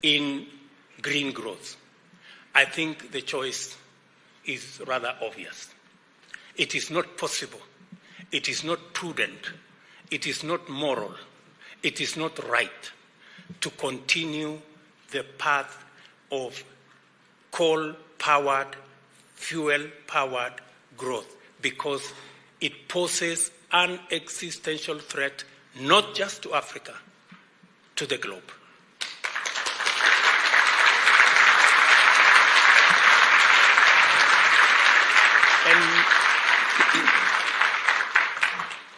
in green growth? I think the choice is rather obvious. It is not possible. It is not prudent. It is not moral. It is not right to continue the path of coal-powered, fuel-powered growth, because it poses an existential threat not just to Africa, to the globe.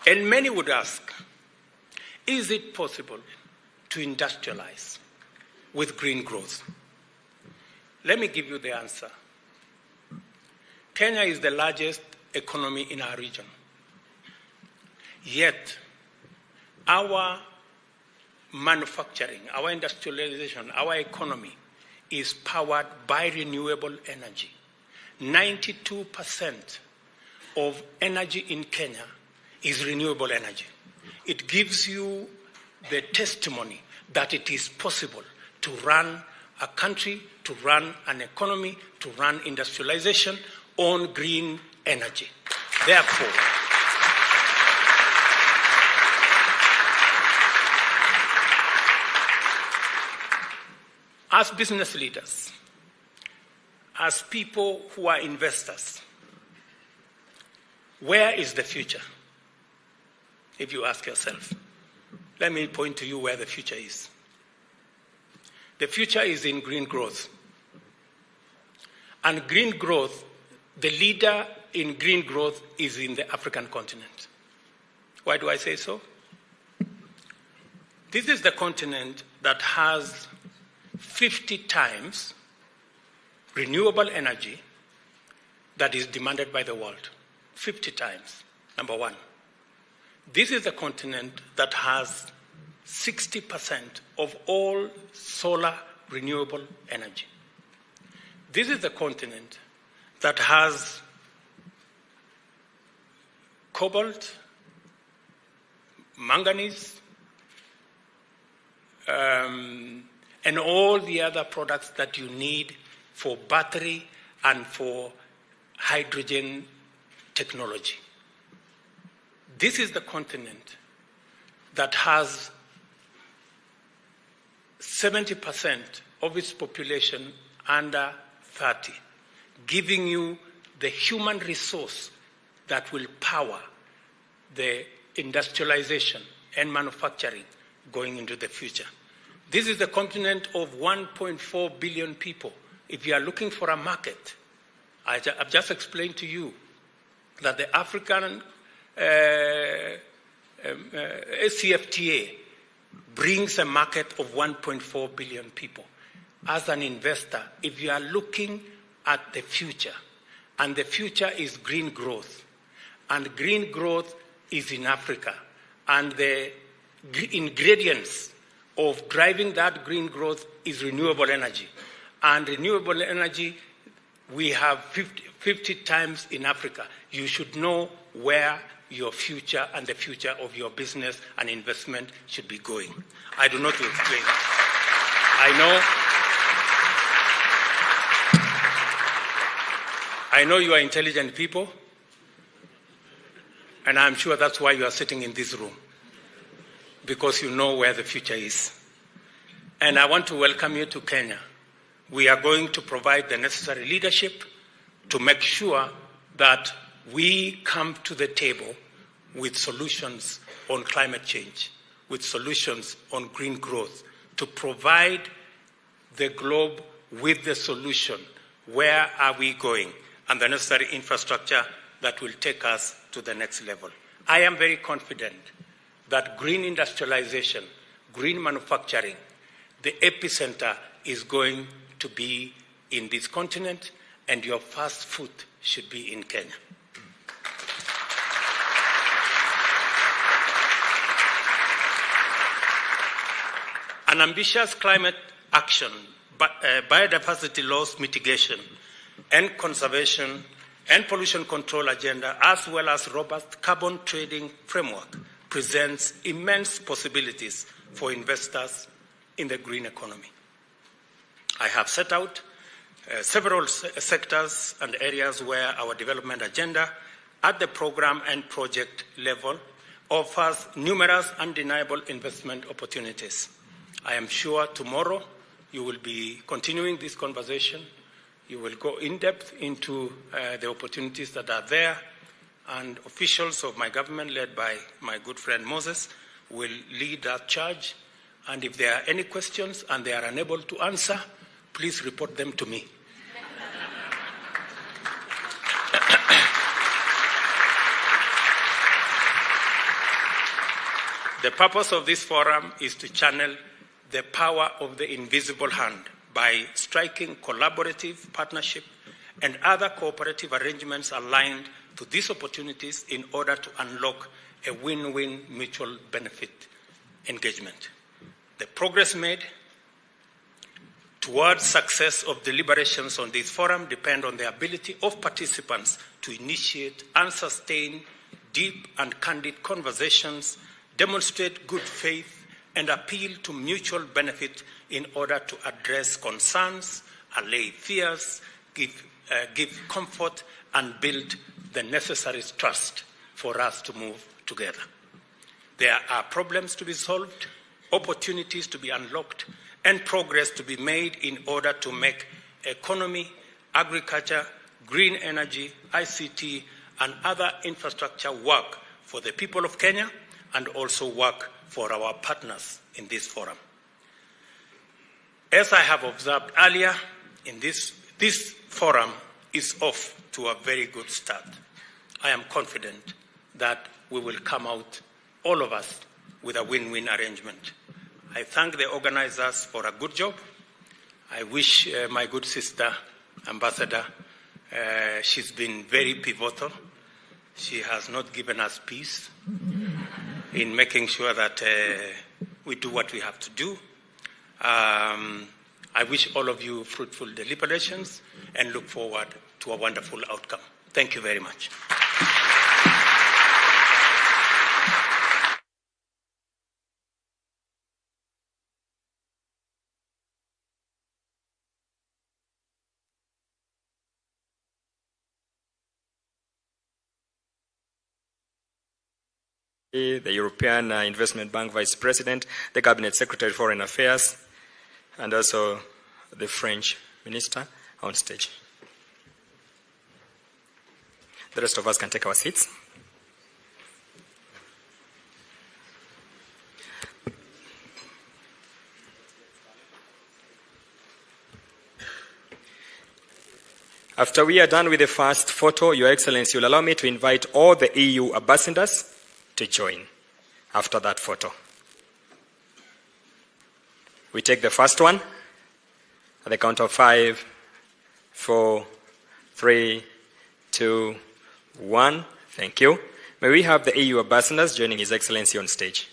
And many would ask, is it possible to industrialize with green growth? Let me give you the answer. Kenya is the largest economy in our region. Yet, our manufacturing, our industrialization, our economy is powered by renewable energy. 92% of energy in Kenya is renewable energy. It gives you the testimony that it is possible to run a country, to run an economy, to run industrialization on green energy. Therefore, as business leaders, as people who are investors, where is the future? If you ask yourself, let me point to you where the future is. The future is in green growth. And green growth, the leader in green growth is in the African continent. Why do I say so? This is the continent that has 50 times renewable energy that is demanded by the world. 50 times, number one. This is the continent that has 60% of all solar renewable energy. This is the continent that has cobalt, manganese, and all the other products that you need for battery and for hydrogen technology. This is the continent that has 70% of its population under 30, giving you the human resource that will power the industrialization and manufacturing going into the future. This is the continent of 1.4 billion people. If you are looking for a market, I've just explained to you that the African CFTA brings a market of 1.4 billion people. As an investor, if you are looking at the future, and the future is green growth, and green growth is in Africa, and the ingredients of driving that green growth is renewable energy. And renewable energy, we have 50 times in Africa. You should know where your future and the future of your business and investment should be going. I do not explain. I know you are intelligent people, and I'm sure that's why you are sitting in this room, because you know where the future is. And I want to welcome you to Kenya. We are going to provide the necessary leadership to make sure that we come to the table with solutions on climate change, with solutions on green growth, to provide the globe with the solution. Where are we going? And the necessary infrastructure that will take us to the next level. I am very confident that green industrialization, green manufacturing, the epicenter is going to be in this continent, and your first foot should be in Kenya. An ambitious climate action, biodiversity loss mitigation and conservation and pollution control agenda, as well as robust carbon trading framework, presents immense possibilities for investors in the green economy. I have set out several sectors and areas where our development agenda at the program and project level offers numerous undeniable investment opportunities. I am sure tomorrow you will be continuing this conversation. You will go in depth into the opportunities that are there, and officials of my government, led by my good friend Moses, will lead that charge. And if there are any questions and they are unable to answer, please report them to me. The purpose of this forum is to channel the power of the invisible hand by striking collaborative partnership and other cooperative arrangements aligned to these opportunities in order to unlock a win-win mutual benefit engagement. The progress made towards success of deliberations on this forum depend on the ability of participants to initiate and sustain deep and candid conversations, demonstrate good faith, and appeal to mutual benefit in order to address concerns, allay fears, give comfort, and build the necessary trust for us to move together. There are problems to be solved, opportunities to be unlocked, and progress to be made in order to make economy, agriculture, green energy, ICT, and other infrastructure work for the people of Kenya and also work for our partners in this forum. As I have observed earlier, in this forum is off to a very good start. I am confident that we will come out, all of us, with a win-win arrangement. I thank the organizers for a good job. I wish my good sister, Ambassador, she's been very pivotal. She has not given us peace in making sure that we do what we have to do. I wish all of you fruitful deliberations and look forward to a wonderful outcome. Thank you very much. The European Investment Bank Vice President, the Cabinet Secretary for Foreign Affairs, and also the French Minister on stage. The rest of us can take our seats. After we are done with the first photo, Your Excellency will allow me to invite all the EU ambassadors to join after that photo. We take the first one at the count of 5, 4, 3, 2, 1. Thank you. May we have the EU ambassadors joining His Excellency on stage.